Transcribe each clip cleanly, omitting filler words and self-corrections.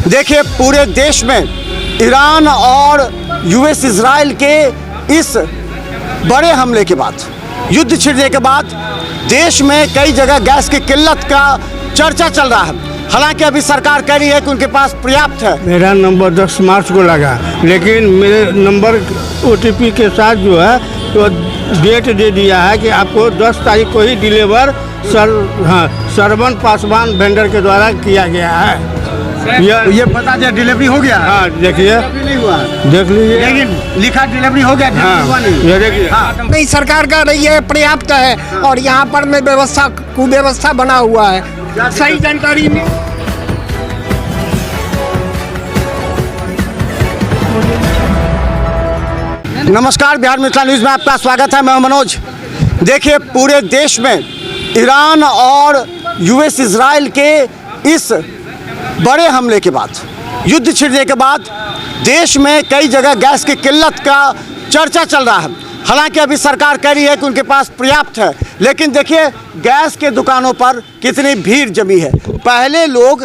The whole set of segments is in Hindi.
देखिए, पूरे देश में ईरान और यूएस इजराइल के इस बड़े हमले के बाद, युद्ध छिड़ने के बाद देश में कई जगह गैस की किल्लत का चर्चा चल रहा है। हालांकि अभी सरकार कह रही है कि उनके पास पर्याप्त है। मेरा नंबर 10 मार्च को लगा, लेकिन मेरे नंबर OTP के साथ जो है तो डेट दे दिया है कि आपको 10 तारीख को ही डिलीवर सरवन पासवान वेंडर के द्वारा किया गया है। ये बता दिया डिलीवरी हो गया। हाँ, देखिए, नहीं हुआ, देख लीजिए, लेकिन लिखा डिलीवरी हो गया। हाँ, ये देखिए। हाँ। नहीं, सरकार का रही है पर्याप्त है और यहाँ पर में व्यवस्था कुव्यवस्था बना हुआ है। सही जानकारी में नमस्कार, बिहार मिथिला न्यूज़ में आपका स्वागत है। मैं मनोज। देखिए, पूरे देश में ईरान और यूएस इजराइल के इस बड़े हमले के बाद, युद्ध छिड़ने के बाद देश में कई जगह गैस की किल्लत का चर्चा चल रहा है। हालांकि अभी सरकार कह रही है कि उनके पास पर्याप्त है, लेकिन देखिए गैस के दुकानों पर कितनी भीड़ जमी है। पहले लोग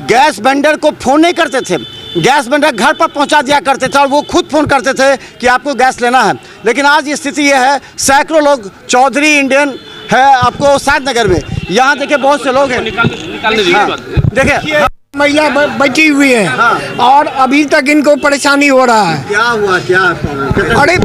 गैस वेंडर को फ़ोन नहीं करते थे, गैस वेंडर घर पर पहुंचा दिया करते थे और वो खुद फ़ोन करते थे कि आपको गैस लेना है। लेकिन आज ये स्थिति ये है, सैकड़ों लोग, चौधरी इंडियन है आपको शाद नगर में, यहाँ देखिए बहुत से लोग हैं। देखिए, महिला बची हुई है। हाँ। और अभी तक इनको परेशानी हो रहा है। क्या हुआ, क्या? अरे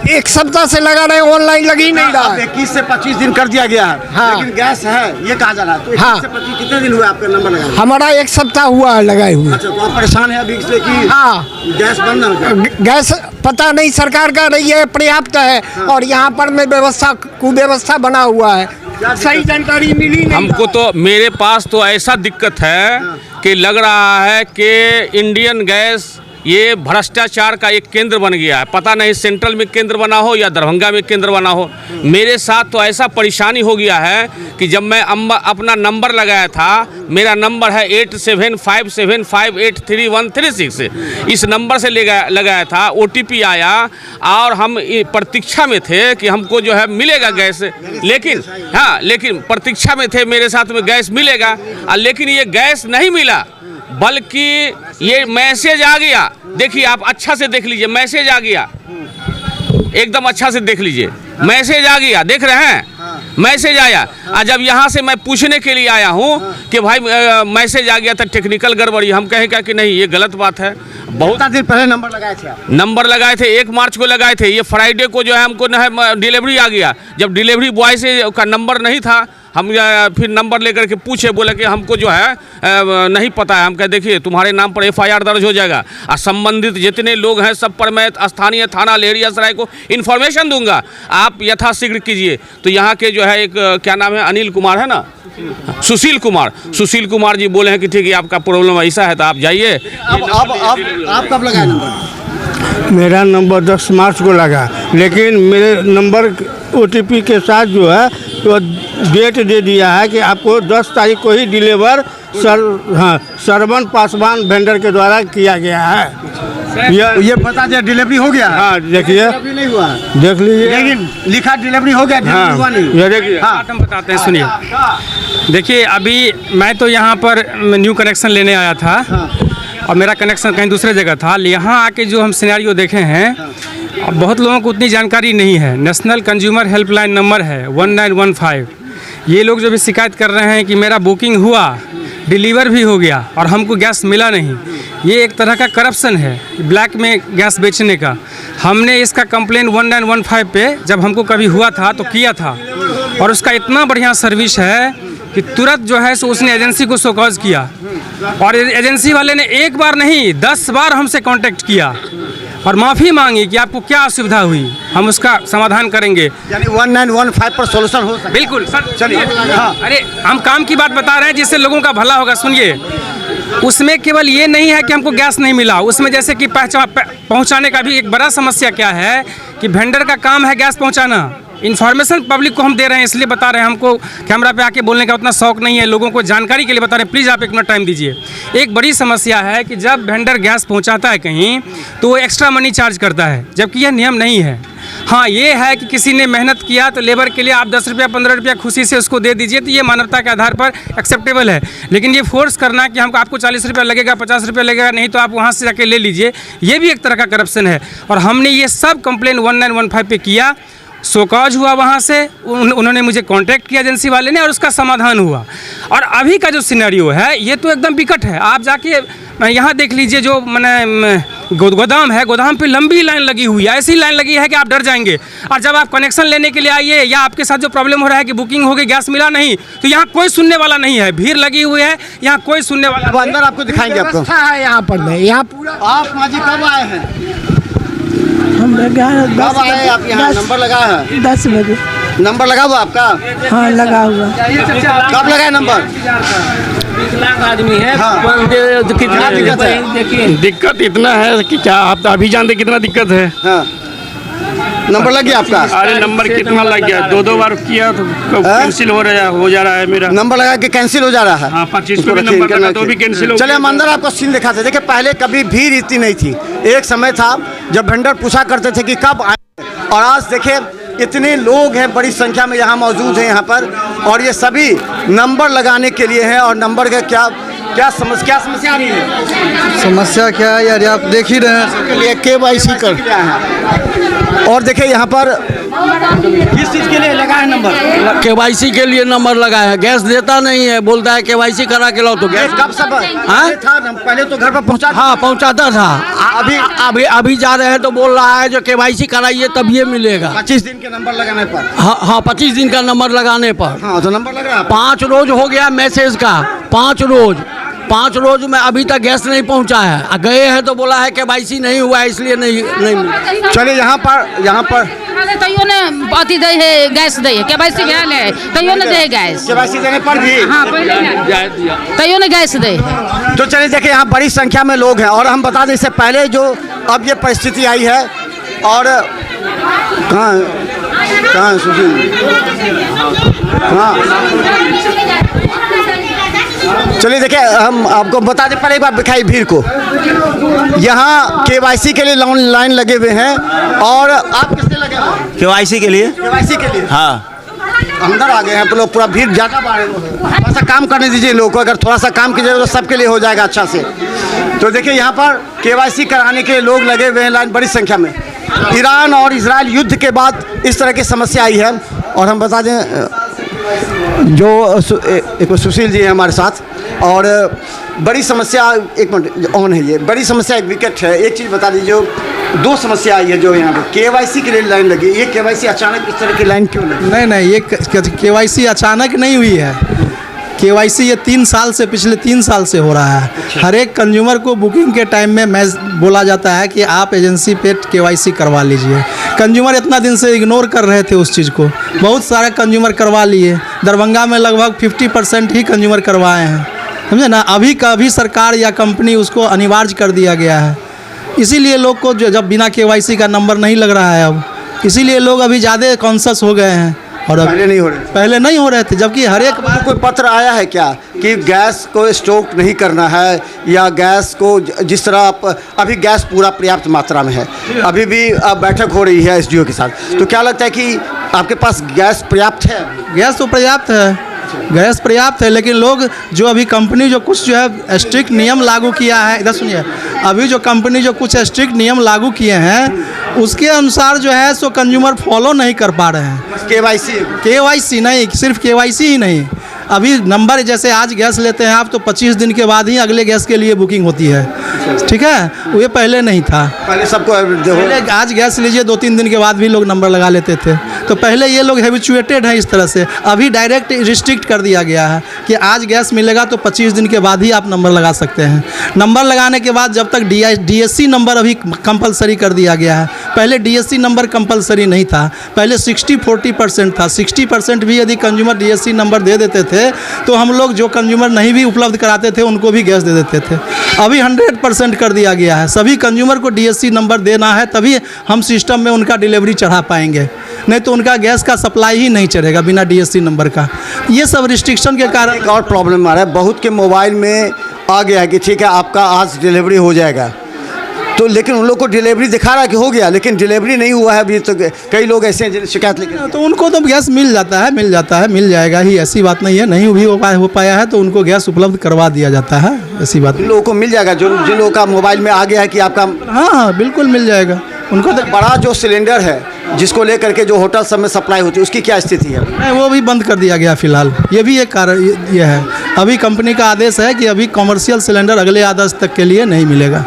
एक सप्ताह से लगा रहे, ऑनलाइन लग ही नहीं रहा है। 21 से 25 दिन कर दिया गया है। हाँ। लेकिन गैस है ये कहा जा रहा है। तो 21 हाँ। से 25 कितने दिन हुए आपका नंबर लगा? हमारा एक सप्ताह हुआ है लगाए हुए। अच्छा, तो आप परेशान है अभी इसलिए कि हाँ, गैस बंद ना हो जाए? गैस पता नहीं, सरकार का रही है पर्याप्त है और यहाँ पर में व्यवस्था कुव्यवस्था बना हुआ है। सही जानकारी मिली नहीं। हमको तो, मेरे पास तो ऐसा दिक्कत है कि लग रहा है कि इंडियन गैस ये भ्रष्टाचार का एक केंद्र बन गया है। पता नहीं सेंट्रल में केंद्र बना हो या दरभंगा में केंद्र बना हो। मेरे साथ तो ऐसा परेशानी हो गया है कि जब मैं अपना नंबर लगाया था, मेरा नंबर है 8757583136, इस नंबर से लगाया था। OTP आया और हम प्रतीक्षा में थे कि हमको जो है मिलेगा गैस, लेकिन हाँ, लेकिन प्रतीक्षा में थे, मेरे साथ में गैस मिलेगा, लेकिन ये गैस नहीं मिला, बल्कि ये मैसेज आ गया। देखिए, आप अच्छा से देख लीजिए, मैसेज आ गया, एकदम अच्छा से देख लीजिए, मैसेज आ गया, देख रहे हैं? मैसेज आया। और जब यहाँ से मैं पूछने के लिए आया हूँ कि भाई मैसेज आ गया था, टेक्निकल गड़बड़ी, हम कहें क्या कि नहीं, ये गलत बात है। बहुत दिन पहले नंबर लगाए थे आप? नंबर लगाए थे 1 मार्च को लगाए थे। ये फ्राइडे को जो है हमको डिलीवरी आ गया। जब डिलीवरी बॉय से का नंबर नहीं था, हम फिर नंबर लेकर के पूछे, बोले कि हमको जो है नहीं पता है। हम कहे देखिए, तुम्हारे नाम पर FIR दर्ज हो जाएगा और संबंधित जितने लोग हैं सब पर मैं स्थानीय थाना लहेरियासराय को इन्फॉर्मेशन दूंगा, आप यथाशीघ्र कीजिए। तो यहाँ के जो है एक क्या नाम है, अनिल कुमार है ना, सुशील कुमार जी बोले हैं कि ठीक है, आपका प्रॉब्लम ऐसा है तो आप जाइए। आप कब लगाए नंबर? मेरा नंबर 10 मार्च को लगा, लेकिन मेरे नंबर OTP के साथ जो है तो डेट दे दिया है कि आपको 10 तारीख को ही डिलीवर सरवन पासवान वेंडर के द्वारा किया गया है। ये बता दिया डिलीवरी हो गया। हाँ, देखिए, नहीं हुआ, देख लीजिए, लेकिन लिखा डिलीवरी हो गया। हाँ, ये देखिए। हाँ, हम बताते हैं, सुनिए। देखिए, अभी मैं तो यहाँ पर न्यू कनेक्शन लेने आया था और मेरा कनेक्शन कहीं दूसरे जगह था। यहाँ आके जो हम सिनेरियो देखे हैं, बहुत लोगों को उतनी जानकारी नहीं है। नेशनल कंज्यूमर हेल्पलाइन नंबर है 1915। ये लोग जो भी शिकायत कर रहे हैं कि मेरा बुकिंग हुआ, डिलीवर भी हो गया और हमको गैस मिला नहीं, ये एक तरह का करप्शन है, ब्लैक में गैस बेचने का। हमने इसका कंप्लेन 1915 पे जब हमको कभी हुआ था तो किया था, और उसका इतना बढ़िया सर्विस है कि तुरंत जो है सो उसने एजेंसी को शोकॉज किया, और एजेंसी वाले ने एक बार नहीं 10 बार हमसे कांटेक्ट किया और माफ़ी मांगी कि आपको क्या असुविधा हुई, हम उसका समाधान करेंगे। यानी 1915 पर सोल्यूशन हो सकता है। बिल्कुल सर, चलिए। हाँ। अरे हम काम की बात बता रहे हैं जिससे लोगों का भला होगा। सुनिए, उसमें केवल ये नहीं है कि हमको गैस नहीं मिला, उसमें जैसे कि पहुंचाने का भी एक बड़ा समस्या क्या है कि वेंडर का काम है गैस पहुंचाना। इन्फॉर्मेशन पब्लिक को हम दे रहे हैं, इसलिए बता रहे हैं, हमको कैमरा पे आके बोलने का उतना शौक नहीं है, लोगों को जानकारी के लिए बता रहे हैं। प्लीज़ आप 1 मिनट टाइम दीजिए। एक बड़ी समस्या है कि जब वेंडर गैस पहुंचाता है कहीं तो वो एक्स्ट्रा मनी चार्ज करता है, जबकि यह नियम नहीं है। हाँ, ये है कि किसी ने मेहनत किया तो लेबर के लिए आप 10 रुपया 15 रुपया खुशी से उसको दे दीजिए, तो ये मानवता के आधार पर एक्सेप्टेबल है। लेकिन ये फोर्स करना कि हमको आपको 40 रुपया लगेगा, 50 रुपया लगेगा, नहीं तो आप वहाँ से जाके ले लीजिए, ये भी एक तरह का करप्शन है। और हमने ये सब कंप्लेन 1915 पे किया, शोकॉज हुआ, वहाँ से उन्होंने मुझे कांटेक्ट किया एजेंसी वाले ने, और उसका समाधान हुआ। और अभी का जो सिनेरियो है ये तो एकदम विकट है। आप जाके यहाँ देख लीजिए, जो मैंने गोदाम है, गोदाम पे लंबी लाइन लगी हुई है, ऐसी लाइन लगी है कि आप डर जाएंगे। और जब आप कनेक्शन लेने के लिए आइए, या आपके साथ जो प्रॉब्लम हो रहा है कि बुकिंग हो गई, गैस मिला नहीं, तो यहाँ कोई सुनने वाला नहीं है, भीड़ लगी हुई है, यहाँ कोई सुनने वाला अब अंदर आपको दिखाएंगे आपको। व्यवस्था है यहाँ पर में, यहाँ पूरा। आप माँ जी कब आए हैं? हम कब आए आप यहाँ? नंबर लगा है? 10 बजे। नंबर लगा हुआ आपका? हाँ, लगा हुआ। कब लगा है नंबर? आदमी है, हाँ। कितना दिक्कत है? दिक्कत इतना है कि क्या आप अभी जानते कितना दिक्कत है। हाँ, नंबर लग गया आपका? अरे नंबर कितना लग गया, 2 बार किया तो कैंसिल हो जा रहा है मेरा। नंबर लगा के कैंसिल हो जा रहा है। हाँ, 25 पे भी नंबर लगा तो भी कैंसिल हो चलिए हम अंदर आपको सीन दिखाते हैं। देखिए, पहले कभी भीड़ इतनी नहीं थी। एक समय था जब वेंडर पूछा करते थे कि कब आए, और आज देखिए इतने लोग हैं, बड़ी संख्या में यहाँ मौजूद हैं यहाँ पर, और ये सभी नंबर लगाने के लिए हैं। और नंबर का क्या समस्या आ रही है? समस्या क्या है यार, आप देख ही रहे हैं के लिए KYC कर दिया है। और देखिए यहाँ पर किस चीज़ के लिए लगा है नंबर? KYC के लिए नंबर लगा है। गैस देता नहीं है, बोलता है KYC करा के लाओ तो गैस। कब सब था? पहले तो घर पर पहुँचा। हाँ, पहुंचाता था। अभी जा रहे हैं तो बोल रहा है जो KYC कराइए तब ये मिलेगा। 25 दिन के नंबर लगाने पर। हाँ, 25 दिन का नंबर लगाने पर। हाँ, तो नंबर लगा। 5 रोज हो गया मैसेज का, 5 रोज में अभी तक गैस नहीं पहुंचा है। गए हैं तो बोला है KYC नहीं हुआ है, इसलिए नहीं मिला। चलिए यहाँ पर तैयो ने अथी दे है, गैस दे है, KYC गैल है, तैयो ने दे गैस। KYC देने पर भी हाँ, तैयो ने गैस दे। तो चलिए देखिए, यहाँ बड़ी संख्या में लोग हैं। और हम बता दें, इससे पहले जो अब ये परिस्थिति आई है, और कहाँ सुशील? हाँ, चलिए देखिए, हम आपको बता दें, पहले एक बार दिखाई भीड़ को। यहाँ KYC के लिए लाइन लगे हुए हैं। और आप किससे लगे हुए हैं? KYC के लिए। KYC के लिए? हाँ, अंदर आ गए हैं तो लोग, पूरा भीड़ ज़्यादा बढ़ रहे हैं। थोड़ा सा काम करने दीजिए लोगों को, अगर थोड़ा सा काम कीजिएगा तो सबके लिए हो जाएगा अच्छा से। तो देखिए यहाँ पर KYC कराने के लोग लगे हुए हैं, लाइन बड़ी संख्या में। ईरान और इजराइल युद्ध के बाद इस तरह की समस्या आई है। और हम बता दें, जो एक सुशील जी हैं हमारे साथ, और बड़ी समस्या, एक मिनट ऑन है, ये बड़ी समस्या एक विकेट है। एक चीज़ बता दीजिए, 2 समस्या आई है जो यहाँ पे KYC के लिए लाइन लगी। ये KYC अचानक इस तरह की लाइन क्यों लगी? नहीं, ये KYC अचानक नहीं हुई है। KYC ये 3 साल से, पिछले 3 साल से हो रहा है। हर एक कंज्यूमर को बुकिंग के टाइम में बोला जाता है कि आप एजेंसी पे KYC करवा लीजिए। कंज्यूमर इतना दिन से इग्नोर कर रहे थे उस चीज़ को। बहुत सारे कंज्यूमर करवा लिए। दरभंगा में लगभग 50% ही कंज्यूमर करवाए हैं, समझे ना। अभी सरकार या कंपनी उसको अनिवार्य कर दिया गया है। इसीलिए लोग को जब बिना KYC का नंबर नहीं लग रहा है अब, इसीलिए लोग अभी ज़्यादा कॉन्शियस हो गए हैं। और पहले नहीं हो रहे थे, जबकि हर एक बार कोई पत्र आया है क्या कि गैस को स्टॉक नहीं करना है, या गैस को जिस तरह अभी गैस पूरा पर्याप्त मात्रा में है, अभी भी बैठक हो रही है SDO के साथ, तो क्या लगता है कि आपके पास गैस पर्याप्त है? गैस तो पर्याप्त है, गैस पर्याप्त है, लेकिन लोग जो अभी कंपनी जो कुछ जो है स्ट्रिक्ट नियम लागू किया है, इधर सुनिए, अभी जो कंपनी जो कुछ स्ट्रिक्ट नियम लागू किए हैं उसके अनुसार जो है सो कंज्यूमर फॉलो नहीं कर पा रहे हैं। KYC नहीं, सिर्फ KYC ही नहीं, अभी नंबर जैसे आज गैस लेते हैं आप तो 25 दिन के बाद ही अगले गैस के लिए बुकिंग होती है, ठीक है, वो पहले नहीं था। पहले सबको पहले आज गैस लीजिए 2-3 दिन के बाद भी लोग नंबर लगा लेते थे, तो पहले ये लोग हैबिचुएटेड हैं इस तरह से। अभी डायरेक्ट रिस्ट्रिक्ट कर दिया गया है कि आज गैस मिलेगा तो 25 दिन के बाद ही आप नंबर लगा सकते हैं। नंबर लगाने के बाद जब तक DSC नंबर अभी कंपलसरी कर दिया गया है। पहले DSC नंबर कंपलसरी नहीं था, पहले 60-40% था। 60% भी यदि कंज्यूमर DSC नंबर दे देते थे तो हम लोग जो कंज्यूमर नहीं भी उपलब्ध कराते थे उनको भी गैस दे देते थे। अभी 100% कर दिया गया है, सभी कंज्यूमर को DSC नंबर देना है तभी हम सिस्टम में उनका डिलीवरी चढ़ा पाएंगे, नहीं तो उनका गैस का सप्लाई ही नहीं चलेगा बिना DSC नंबर का। ये सब रिस्ट्रिक्शन के कारण एक और प्रॉब्लम आ रहा है, बहुत के मोबाइल में आ गया है कि ठीक है आपका आज डिलीवरी हो जाएगा, तो लेकिन उन लोग को डिलीवरी दिखा रहा है कि हो गया, लेकिन डिलीवरी नहीं हुआ है अभी। तो कई लोग ऐसे हैं जिन्हें शिकायत लेके, तो उनको तो गैस मिल जाता है, मिल जाएगा ही, ऐसी बात नहीं है। नहीं भी हो पाया है तो उनको गैस उपलब्ध करवा दिया जाता है, ऐसी बात जिन लोगों को मिल जाएगा, जो जिन लोगों का मोबाइल में आ गया है कि आपका, हाँ बिल्कुल मिल जाएगा उनको। तो बड़ा जो सिलेंडर है जिसको लेकर के जो होटल सब में सप्लाई होती है, उसकी क्या स्थिति है? नहीं, वो भी बंद कर दिया गया फिलहाल। ये भी एक कारण ये है, अभी कंपनी का आदेश है कि अभी कमर्शियल सिलेंडर अगले आदेश तक के लिए नहीं मिलेगा।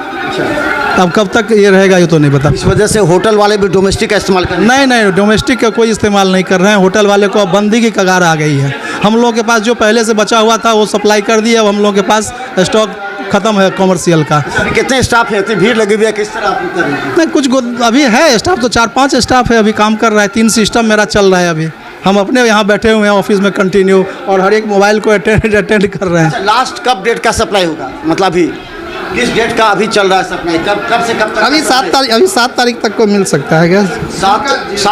अब कब तक ये रहेगा ये तो नहीं पता। इस वजह से होटल वाले भी डोमेस्टिक का इस्तेमाल कर रहे हैं। नहीं, डोमेस्टिक का कोई इस्तेमाल नहीं कर रहे हैं। होटल वाले को अब बंदी की कगार आ गई है। हम लोगों के पास जो पहले से बचा हुआ था वो सप्लाई कर दिया, अब हम लोगों के पास स्टॉक खत्म है कमर्शियल का। कितने स्टाफ है? इतनी भीड़ लगी हुई है, किस तरह आप कर रहे हैं? नहीं, कुछ अभी है स्टाफ तो 4-5 स्टाफ है, अभी काम कर रहा है। 3 सिस्टम मेरा चल रहा है अभी। हम अपने यहाँ बैठे हुए हैं ऑफिस में कंटिन्यू, और हर एक मोबाइल को अटेंड कर रहे हैं। लास्ट कब डेट का सप्लाई होगा? मतलब अभी किस डेट का अभी चल रहा है सप्लाई? कब से कब तक? अभी 7 तारीख तक को मिल सकता है गैस। 7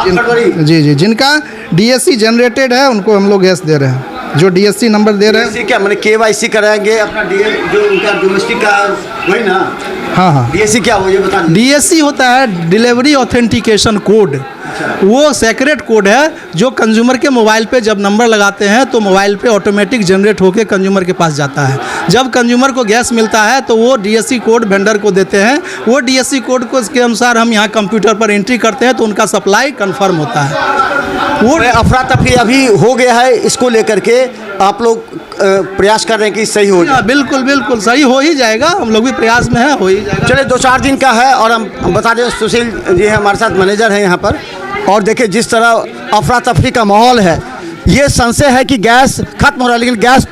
फरवरी। जी, जिनका DSC जनरेटेड है उनको हम लोग गैस दे रहे हैं, जो DSC नंबर दे रहे हैं। क्या मैंने KYC कराएंगे अपना जो उनका डोमेस्टिक का, वही ना? हाँ। DSC क्या हो ये बता। DSC होता है डिलीवरी ऑथेंटिकेशन कोड। वो सेक्रेट कोड है जो कंज्यूमर के मोबाइल पे जब नंबर लगाते हैं तो मोबाइल पे ऑटोमेटिक जनरेट होकर कंज्यूमर के पास जाता है। जब कंज्यूमर को गैस मिलता है तो वो DSC कोड वेंडर को देते हैं। वो DSC कोड को के अनुसार हम यहाँ कंप्यूटर पर एंट्री करते हैं तो उनका सप्लाई कंफर्म होता है। वो अफरा तफरी अभी हो गया है, इसको लेकर के आप लोग प्रयास कर रहे हैं कि सही हो जाए? बिल्कुल सही हो ही जाएगा, हम लोग भी प्रयास में है, हो ही जाएगा। चलिए 2-4 दिन का है, और हम बता दें सुशील जी हैं हमारे साथ, मैनेजर हैं यहाँ पर। और देखिए जिस तरह अफरा तफरी का माहौल है, ये संशय है कि गैस खत्म हो रहा है, लेकिन गैस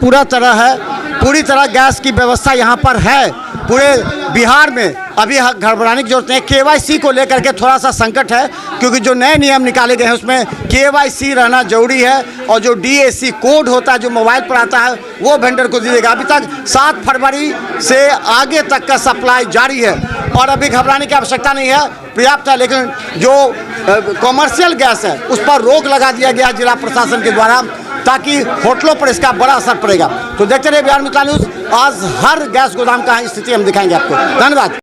पूरी तरह गैस की व्यवस्था यहाँ पर है पूरे बिहार में। अभी घबराने की जरूरत नहीं। KYC को लेकर के थोड़ा सा संकट है, क्योंकि जो नए नियम निकाले गए हैं उसमें KYC रहना जरूरी है, और जो DSC कोड होता है जो मोबाइल पर आता है वो वेंडर को दीजिएगा। अभी तक 7 फरवरी से आगे तक का सप्लाई जारी है, और अभी घबराने की आवश्यकता नहीं है, पर्याप्त है। लेकिन जो कॉमर्शियल गैस है उस पर रोक लगा दिया गया जिला प्रशासन के द्वारा, ताकि होटलों पर इसका बड़ा असर पड़ेगा। तो देखते रहिए बिहार मित्र न्यूज़। आज हर गैस गोदाम का स्थिति हम दिखाएंगे आपको। धन्यवाद।